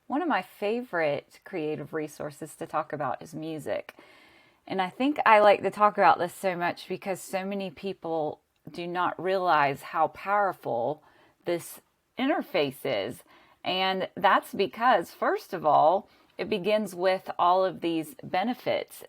One of my favorite creative resources to talk about is music. And I think I like to talk about this so much because so many people do not realize how powerful this interface is. And that's because, first of all, it begins with all of these benefits.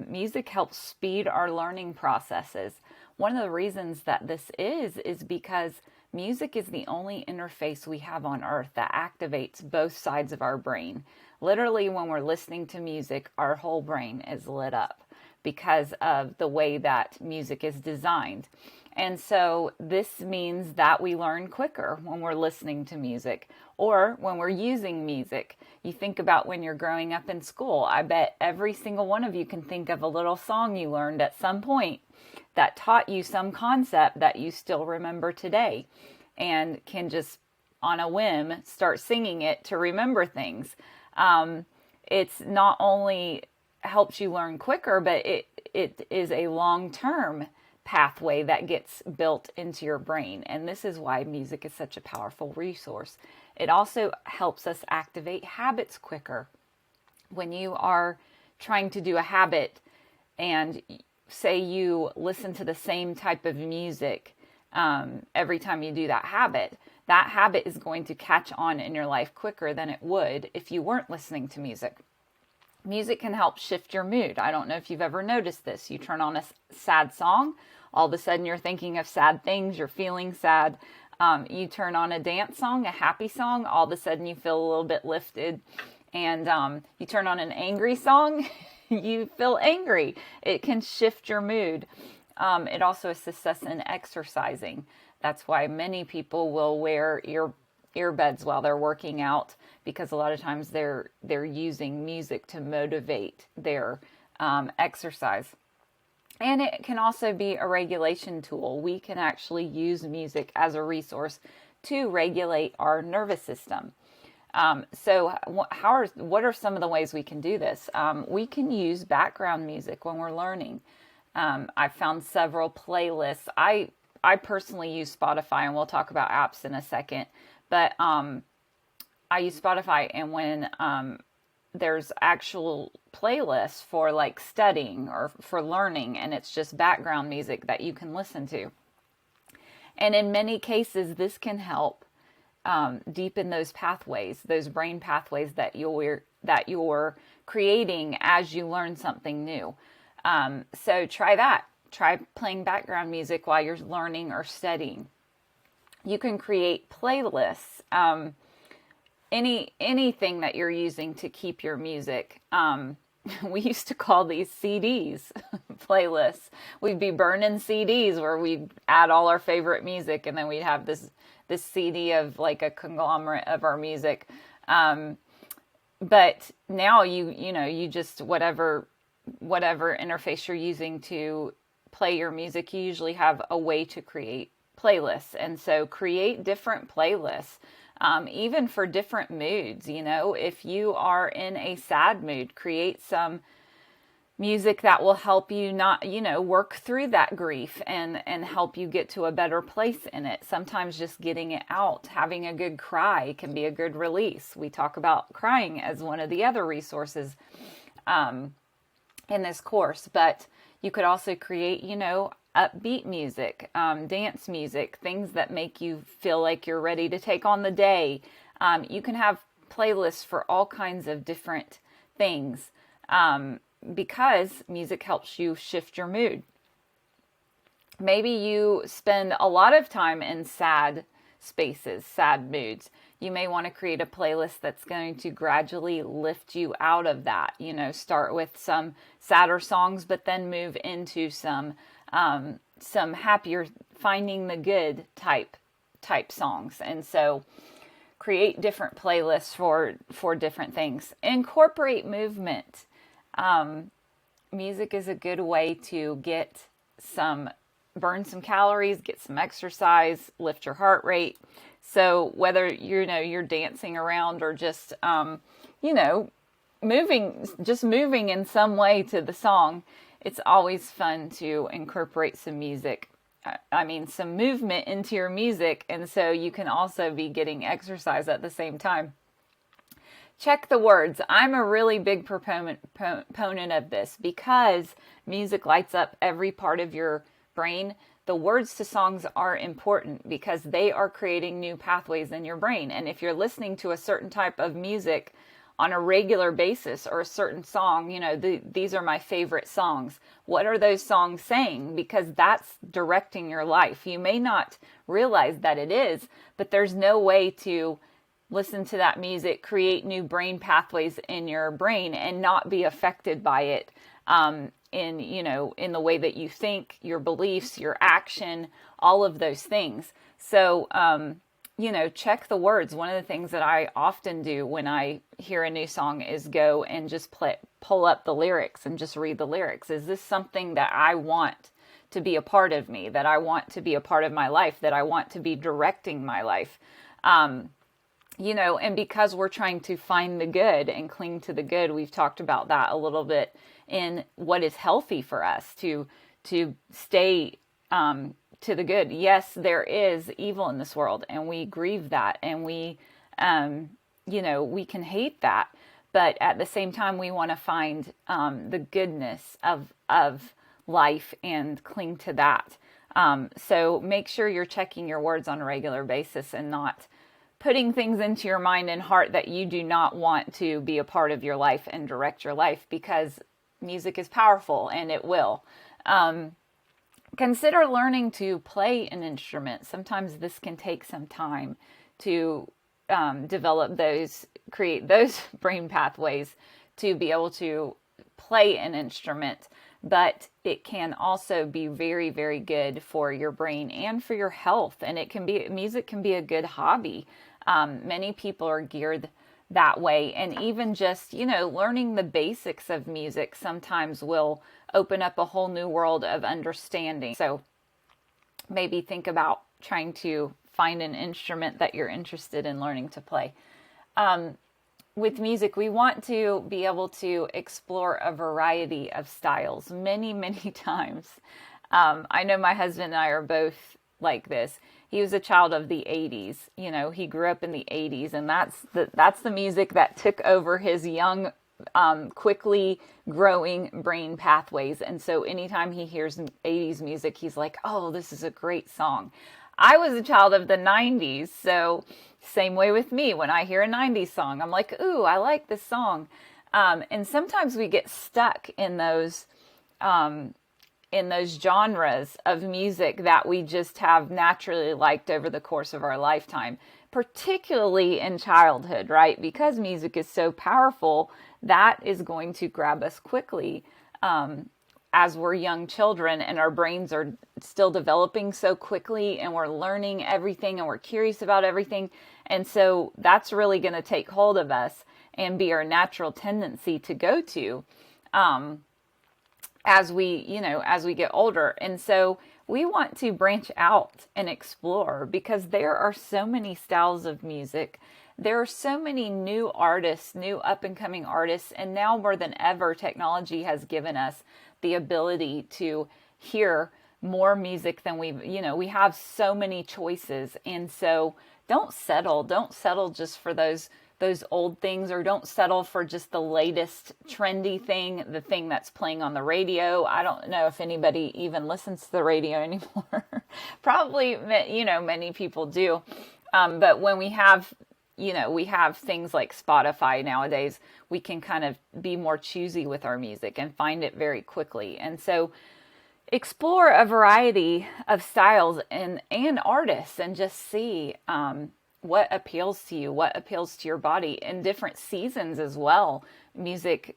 Music helps speed our learning processes. One of the reasons that this is because music is the only interface we have on earth that activates both sides of our brain. Literally, when we're listening to music, our whole brain is lit up because of the way that music is designed. And so this means that we learn quicker when we're listening to music or when we're using music. You think about when you're growing up in school. I bet every single one of you can think of a little song you learned at some point that taught you some concept that you still remember today and can just on a whim start singing it to remember things. It's not only helps you learn quicker, but it is a long-term pathway that gets built into your brain. And this is why music is such a powerful resource. It also helps us activate habits quicker. When you are trying to do a habit and say you listen to the same type of music every time you do that habit is going to catch on in your life quicker than it would if you weren't listening to music. Music can help shift your mood. I don't know if you've ever noticed this. You turn on a sad song, all of a sudden you're thinking of sad things, you're feeling sad. You turn on a dance song, a happy song, all of a sudden you feel a little bit lifted. And you turn on an angry song, you feel angry. It can shift your mood. It also assists us in exercising. That's why many people will wear earbuds while they're working out, because a lot of times they're using music to motivate their exercise. And it can also be a regulation tool. We can actually use music as a resource to regulate our nervous system. So what are some of the ways we can do this? We can use background music when we're learning. I've found several playlists. I personally use Spotify, and we'll talk about apps in a second. But I use Spotify, and when there's actual playlists for like studying or for learning, and it's just background music that you can listen to. And in many cases, this can help deepen those pathways, those brain pathways that you're creating as you learn something new. So try that. Try playing background music while you're learning or studying. You can create playlists. Anything that you're using to keep your music. We used to call these CDs playlists. We'd be burning CDs where we'd add all our favorite music, and then we'd have this CD of like a conglomerate of our music. But now you just whatever interface you're using to play your music, you usually have a way to create playlists. And so create different playlists, even for different moods. If you are in a sad mood, create some music that will help you not, work through that grief and help you get to a better place in it. Sometimes just getting it out, having a good cry can be a good release. We talk about crying as one of the other resources in this course, but you could also create, upbeat music, dance music, things that make you feel like you're ready to take on the day. You can have playlists for all kinds of different things because music helps you shift your mood. Maybe you spend a lot of time in sad spaces, sad moods. You may want to create a playlist that's going to gradually lift you out of that. Start with some sadder songs, but then move into some happier, finding the good type songs. And so create different playlists for different things. Incorporate movement. Music is a good way to burn some calories, get some exercise, lift your heart rate. So whether you're dancing around or just moving in some way to the song, it's always fun to incorporate some music. Some movement into your music, and so you can also be getting exercise at the same time. check the words. I'm a really big proponent of this because music lights up every part of your brain. The words to songs are important because they are creating new pathways in your brain. And if you're listening to a certain type of music on a regular basis, or a certain song, these are my favorite songs. What are those songs saying? Because that's directing your life. You may not realize that it is, but there's no way to listen to that music, create new brain pathways in your brain, and not be affected by it in the way that you think, your beliefs, your action, all of those things. So, check the words. One of the things that I often do when I hear a new song is go and just pull up the lyrics and just read the lyrics. Is this something that I want to be a part of me, that I want to be a part of my life, that I want to be directing my life? And because we're trying to find the good and cling to the good, we've talked about that a little bit in what is healthy for us to stay to the good. Yes, there is evil in this world, and we grieve that, and we can hate that, but at the same time, we want to find the goodness of life and cling to that. So make sure you're checking your words on a regular basis and not putting things into your mind and heart that you do not want to be a part of your life and direct your life, because music is powerful and it will. Consider learning to play an instrument. Sometimes this can take some time to create those brain pathways to be able to play an instrument, but it can also be very, very good for your brain and for your health. And music can be a good hobby. Many people are geared that way. And even just, learning the basics of music sometimes will open up a whole new world of understanding. So maybe think about trying to find an instrument that you're interested in learning to play. With music, we want to be able to explore a variety of styles many, many times. I know my husband and I are both like this. He was a child of the 80s. He grew up in the 80s, and that's the music that took over his young, quickly growing brain pathways. And so anytime he hears 80s music, he's like, oh, this is a great song. I was a child of the 90s, so same way with me. When I hear a 90s song, I'm like, ooh, I like this song. And sometimes we get stuck in those genres of music that we just have naturally liked over the course of our lifetime, particularly in childhood, right? Because music is so powerful, that is going to grab us quickly as we're young children, and our brains are still developing so quickly, and we're learning everything, and we're curious about everything. And so that's really going to take hold of us and be our natural tendency to go to as we get older. And so we want to branch out and explore, because there are so many styles of music. There are so many new artists, new up and coming artists, and now more than ever, technology has given us the ability to hear more music than we have so many choices. And so don't settle just for those old things, or don't settle for just the latest trendy thing, the thing that's playing on the radio. I don't know if anybody even listens to the radio anymore. Probably, many people do. But when we have things like Spotify nowadays, we can kind of be more choosy with our music and find it very quickly. And so explore a variety of styles and artists, and just see what appeals to you, what appeals to your body in different seasons as well.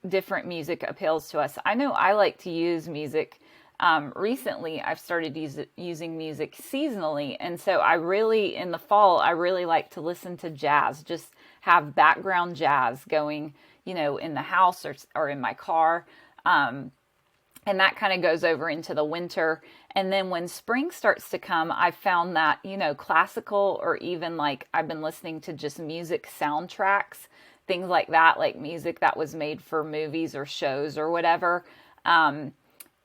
Different music appeals to us. I know I like to use music. Recently, I've started using music seasonally. And so in the fall, I really like to listen to jazz, just have background jazz going, in the house or in my car. And that kind of goes over into the winter. And then when spring starts to come, I've found that, classical, or even like I've been listening to just music soundtracks, things like that, like music that was made for movies or shows or whatever. And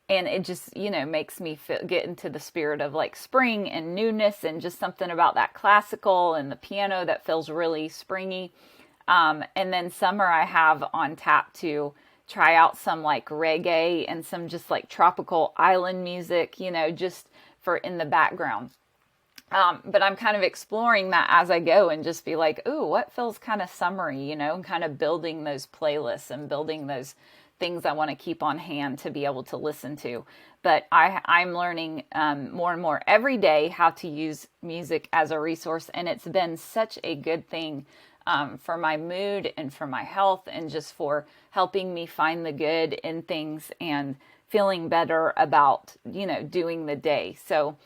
it just, makes me get into the spirit of like spring and newness, and just something about that classical and the piano that feels really springy. And then summer I have on tap to try out some like reggae and some just like tropical island music, just for in the background. But I'm kind of exploring that as I go and just be like, ooh, what feels kind of summery, and kind of building those playlists and building those things I want to keep on hand to be able to listen to. But I'm learning more and more every day how to use music as a resource. And it's been such a good thing for my mood and for my health and just for helping me find the good in things and feeling better about, doing the day. So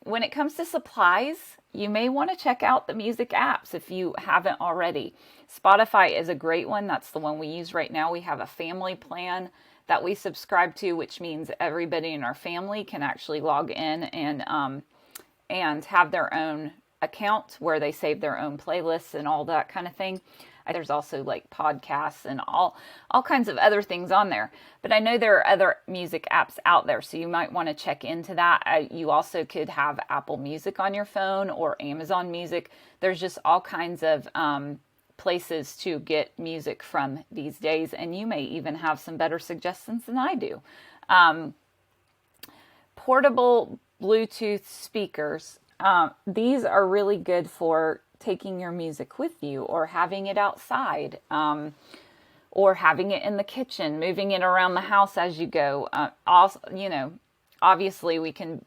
when it comes to supplies, you may want to check out the music apps if you haven't already. Spotify is a great one. That's the one we use right now. We have a family plan that we subscribe to, which means everybody in our family can actually log in and have their own account where they save their own playlists and all that kind of thing. There's also like podcasts and all kinds of other things on there. But I know there are other music apps out there, so you might want to check into that. You also could have Apple Music on your phone or Amazon Music. There's just all kinds of places to get music from these days, and you may even have some better suggestions than I do. Portable Bluetooth speakers. These are really good for taking your music with you or having it outside, or having it in the kitchen, moving it around the house as you go. Also, obviously we can,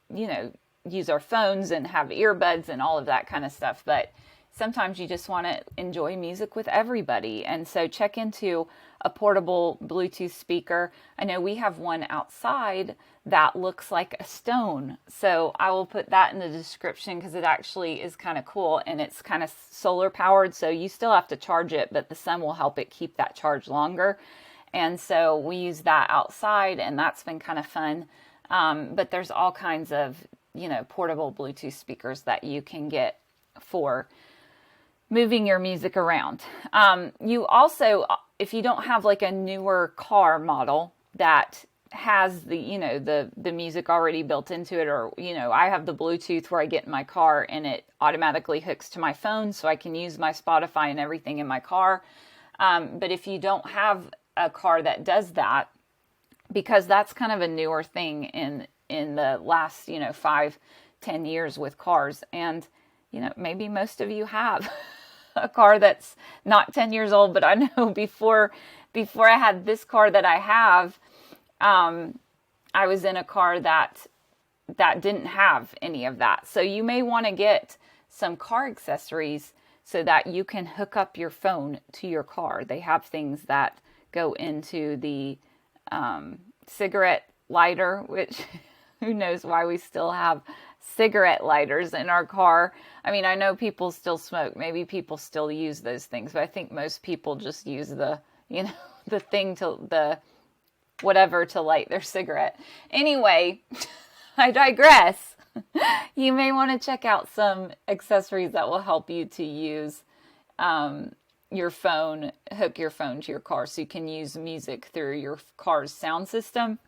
use our phones and have earbuds and all of that kind of stuff, but sometimes you just want to enjoy music with everybody. And so check into a portable Bluetooth speaker. I know we have one outside that looks like a stone. So I will put that in the description because it actually is kind of cool, and it's kind of solar powered. So you still have to charge it, but the sun will help it keep that charge longer. And so we use that outside, and that's been kind of fun. But there's all kinds of, portable Bluetooth speakers that you can get for moving your music around. You also, if you don't have like a newer car model that has the music already built into it, or, I have the Bluetooth where I get in my car and it automatically hooks to my phone so I can use my Spotify and everything in my car. But if you don't have a car that does that, because that's kind of a newer thing in the last, 5-10 years with cars. And, maybe most of you have a car that's not 10 years old, but I know before I had this car that I have, I was in a car that didn't have any of that. So you may want to get some car accessories so that you can hook up your phone to your car. They have things that go into the cigarette lighter, which who knows why we still have cigarette lighters in our car. I mean, I know people still smoke. Maybe people still use those things, but I think most people just use the thing the whatever to light their cigarette. Anyway, I digress. You may want to check out some accessories that will help you to use your phone, hook your phone to your car so you can use music through your car's sound system.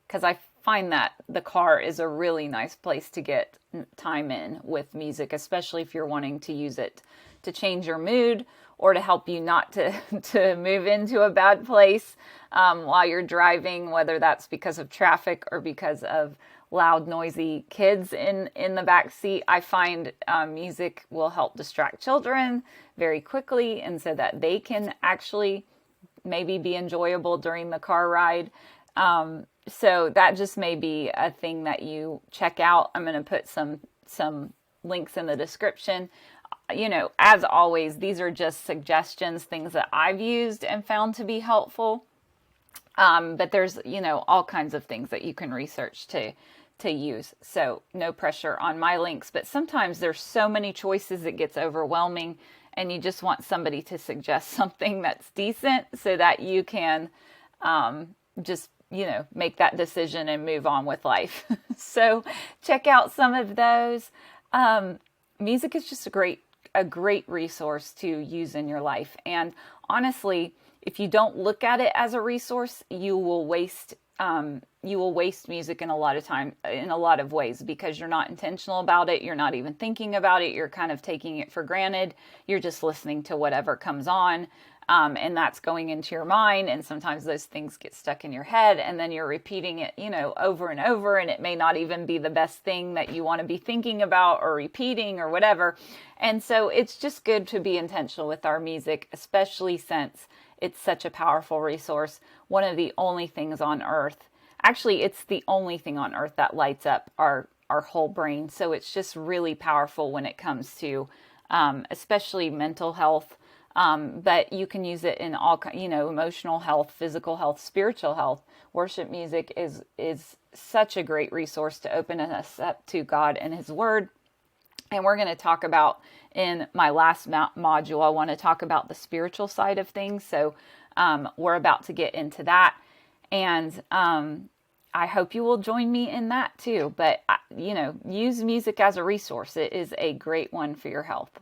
Because I find that the car is a really nice place to get time in with music, especially if you're wanting to use it to change your mood or to help you not to move into a bad place while you're driving, whether that's because of traffic or because of loud, noisy kids in the back seat. I find music will help distract children very quickly, and so that they can actually maybe be enjoyable during the car ride. So that just may be a thing that you check out. I'm going to put some links in the description. As always, these are just suggestions, things that I've used and found to be helpful. But there's, all kinds of things that you can research to use. So no pressure on my links, but sometimes there's so many choices it gets overwhelming, and you just want somebody to suggest something that's decent so that you can just make that decision and move on with life. So check out some of those. Music is just a great resource to use in your life. And honestly, if you don't look at it as a resource, you will waste you will waste music in a lot of time, in a lot of ways, because you're not intentional about it. You're not even thinking about it. You're kind of taking it for granted. You're just listening to whatever comes on. And that's going into your mind. And sometimes those things get stuck in your head, and then you're repeating it, over and over. And it may not even be the best thing that you want to be thinking about or repeating or whatever. And so it's just good to be intentional with our music, especially since it's such a powerful resource. One of the only things on earth, actually, it's the only thing on earth that lights up our whole brain. So it's just really powerful when it comes to, especially mental health. But you can use it in all, emotional health, physical health, spiritual health. Worship music is such a great resource to open us up to God and His Word. And we're going to talk about, in my last module, I want to talk about the spiritual side of things. So we're about to get into that. And I hope you will join me in that too. But, use music as a resource. It is a great one for your health.